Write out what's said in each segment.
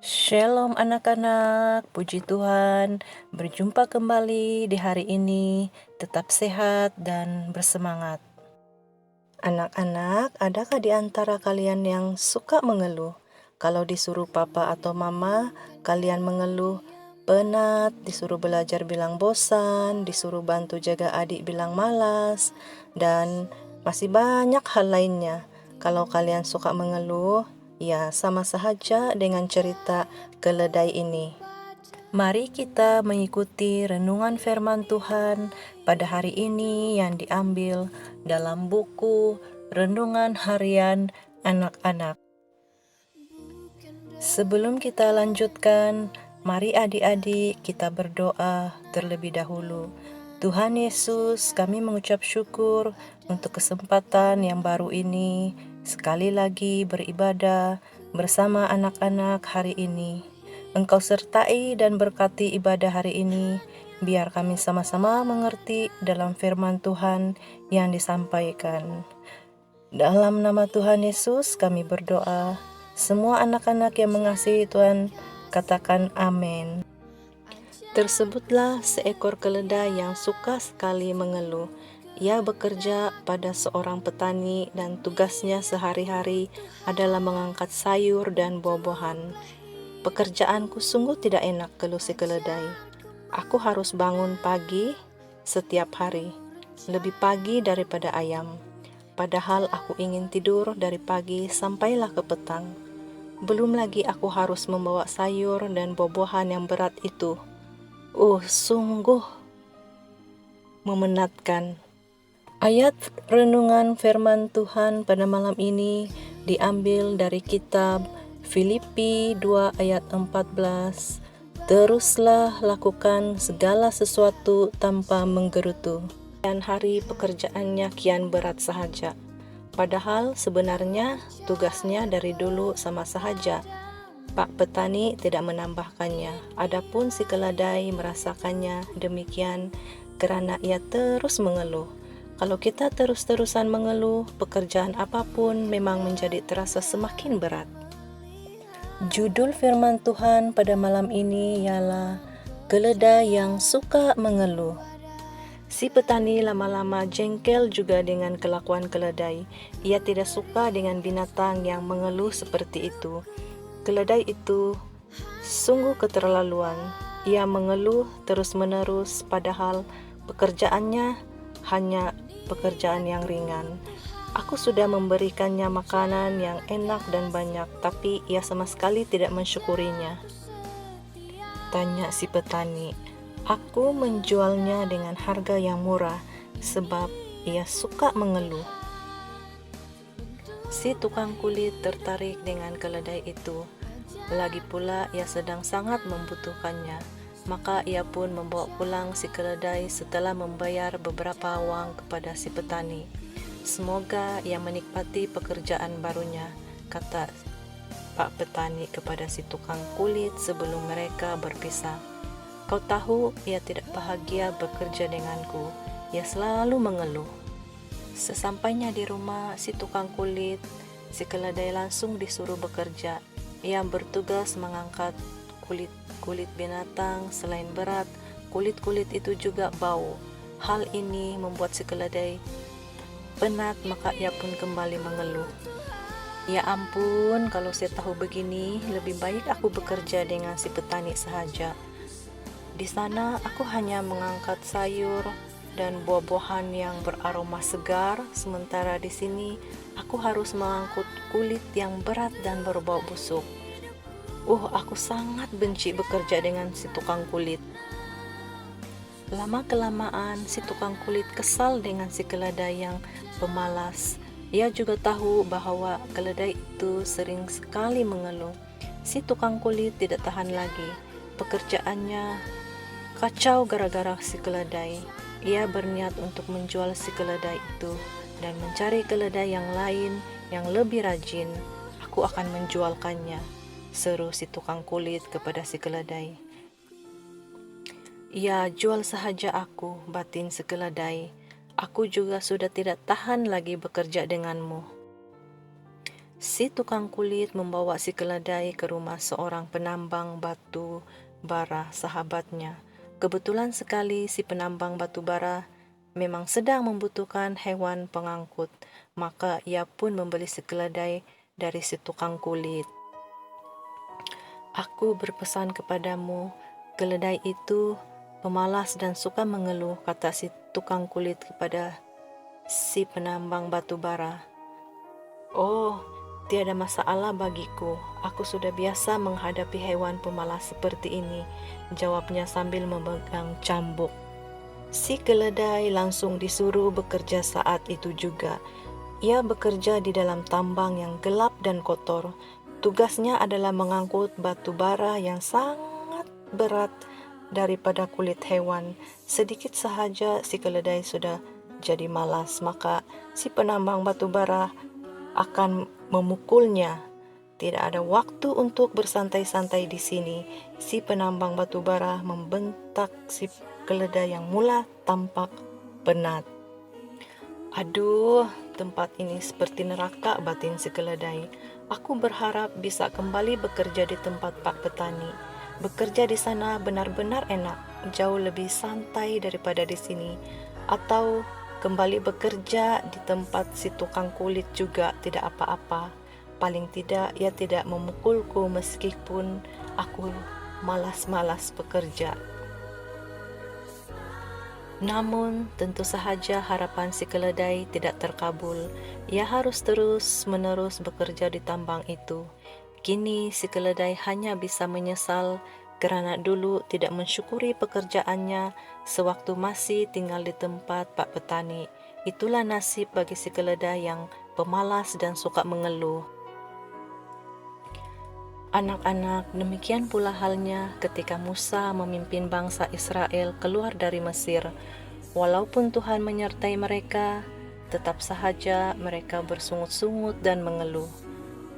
Shalom anak-anak, puji Tuhan, berjumpa kembali di hari ini, tetap sehat dan bersemangat. Anak-anak, adakah di antara kalian yang suka mengeluh? Kalau disuruh papa atau mama, kalian mengeluh, penat, disuruh belajar bilang bosan, disuruh bantu jaga adik bilang malas, dan masih banyak hal lainnya. Kalau kalian suka mengeluh, ya sama saja dengan cerita keledai ini. Mari kita mengikuti renungan firman Tuhan pada hari ini yang diambil dalam buku Renungan Harian Anak-anak. Sebelum kita lanjutkan, mari adik-adik kita berdoa terlebih dahulu. Tuhan Yesus, kami mengucap syukur untuk kesempatan yang baru ini, sekali lagi beribadah bersama anak-anak hari ini. Engkau sertai dan berkati ibadah hari ini, biar kami sama-sama mengerti dalam firman Tuhan yang disampaikan. Dalam nama Tuhan Yesus kami berdoa. Semua anak-anak yang mengasihi Tuhan, katakan amin. Tersebutlah seekor keledai yang suka sekali mengeluh. Ia bekerja pada seorang petani dan tugasnya sehari-hari adalah mengangkat sayur dan buah-buahan. Pekerjaanku sungguh tidak enak, keluh si keledai. Aku harus bangun pagi setiap hari, lebih pagi daripada ayam. Padahal aku ingin tidur dari pagi sampailah ke petang. Belum lagi aku harus membawa sayur dan buah-buahan yang berat itu. Sungguh memenatkan. Ayat renungan firman Tuhan pada malam ini diambil dari kitab Filipi 2 ayat 14. Teruslah lakukan segala sesuatu tanpa menggerutu. Dan hari pekerjaannya kian berat sahaja. Padahal sebenarnya tugasnya dari dulu sama sahaja. Pak petani tidak menambahkannya. Adapun si keledai merasakannya demikian karena ia terus mengeluh. Kalau kita terus-terusan mengeluh, pekerjaan apapun memang menjadi terasa semakin berat. Judul firman Tuhan pada malam ini ialah Keledai yang suka mengeluh. Si petani lama-lama jengkel juga dengan kelakuan keledai. Ia tidak suka dengan binatang yang mengeluh seperti itu. Keledai itu sungguh keterlaluan. Ia mengeluh terus-menerus padahal pekerjaannya hanya pekerjaan yang ringan. Aku sudah memberikannya makanan yang enak dan banyak, tapi ia sama sekali tidak mensyukurinya. Tanya si petani. Aku menjualnya dengan harga yang murah sebab ia suka mengeluh. Si tukang kulit tertarik dengan keledai itu. Lagi pula ia sedang sangat membutuhkannya. Maka ia pun membawa pulang si keledai setelah membayar beberapa uang kepada si petani. Semoga ia menikmati pekerjaan barunya, kata Pak petani kepada si tukang kulit sebelum mereka berpisah. Kau tahu, ia tidak bahagia bekerja denganku. Ia selalu mengeluh. Sesampainya di rumah si tukang kulit, si keledai langsung disuruh bekerja. Ia bertugas mengangkat kulit-kulit binatang. Selain berat, kulit-kulit itu juga bau. Hal ini membuat si keledai penat, maka ia pun kembali mengeluh. Ya ampun, kalau saya tahu begini, lebih baik aku bekerja dengan si petani sahaja. Di sana aku hanya mengangkat sayur dan buah-buahan yang beraroma segar, sementara di sini aku harus mengangkut kulit yang berat dan berbau busuk. Aku sangat benci bekerja dengan si tukang kulit. Lama-kelamaan si tukang kulit kesal dengan si keledai yang pemalas. Ia juga tahu bahwa keledai itu sering sekali mengeluh. Si tukang kulit tidak tahan lagi. Pekerjaannya kacau gara-gara si keledai. Ia berniat untuk menjual si keledai itu dan mencari keledai yang lain yang lebih rajin. Aku akan menjualkannya, seru si tukang kulit kepada si keledai. Ya, jual sahaja aku, batin si keledai. Aku juga sudah tidak tahan lagi bekerja denganmu. Si tukang kulit membawa si keledai ke rumah seorang penambang batu bara sahabatnya. Kebetulan sekali si penambang batu bara memang sedang membutuhkan hewan pengangkut, maka ia pun membeli si keledai dari si tukang kulit. Aku berpesan kepadamu, keledai itu pemalas dan suka mengeluh, kata si tukang kulit kepada si penambang batu bara. Oh, tiada masalah bagiku. Aku sudah biasa menghadapi hewan pemalas seperti ini, jawabnya sambil memegang cambuk. Si keledai langsung disuruh bekerja saat itu juga. Ia bekerja di dalam tambang yang gelap dan kotor. Tugasnya adalah mengangkut batu bara yang sangat berat daripada kulit hewan. Sedikit sahaja si keledai sudah jadi malas, maka si penambang batu bara akan memukulnya. Tidak ada waktu untuk bersantai-santai di sini. Si penambang batu bara membentak si keledai yang mula tampak penat. Aduh, tempat ini seperti neraka, batin si keledai. Aku berharap bisa kembali bekerja di tempat Pak Petani. Bekerja di sana benar-benar enak, jauh lebih santai daripada di sini. Atau kembali bekerja di tempat si tukang kulit juga tidak apa-apa. Paling tidak ia tidak memukulku meskipun aku malas-malas bekerja. Namun, tentu sahaja harapan si keledai tidak terkabul. Ia harus terus-menerus bekerja di tambang itu. Kini si keledai hanya bisa menyesal kerana dulu tidak mensyukuri pekerjaannya sewaktu masih tinggal di tempat Pak Petani. Itulah nasib bagi si keledai yang pemalas dan suka mengeluh. Anak-anak, demikian pula halnya ketika Musa memimpin bangsa Israel keluar dari Mesir. Walaupun Tuhan menyertai mereka, tetap sahaja mereka bersungut-sungut dan mengeluh.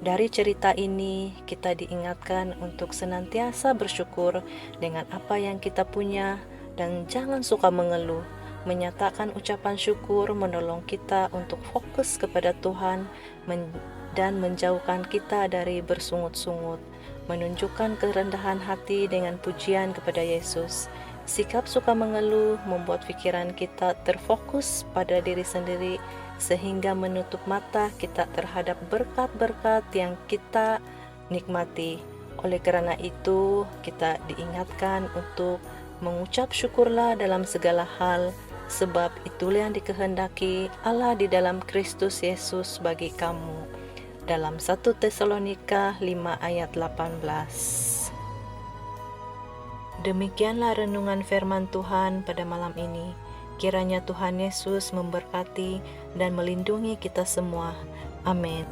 Dari cerita ini, kita diingatkan untuk senantiasa bersyukur dengan apa yang kita punya dan jangan suka mengeluh. Menyatakan ucapan syukur menolong kita untuk fokus kepada Tuhan dan menjauhkan kita dari bersungut-sungut, menunjukkan kerendahan hati dengan pujian kepada Yesus. Sikap suka mengeluh membuat pikiran kita terfokus pada diri sendiri sehingga menutup mata kita terhadap berkat-berkat yang kita nikmati. Oleh kerana itu, kita diingatkan untuk mengucap syukurlah dalam segala hal, sebab itulah yang dikehendaki Allah di dalam Kristus Yesus bagi kamu. Dalam 1 Tesalonika 5 ayat 18. Demikianlah renungan firman Tuhan pada malam ini. Kiranya Tuhan Yesus memberkati dan melindungi kita semua. Amin.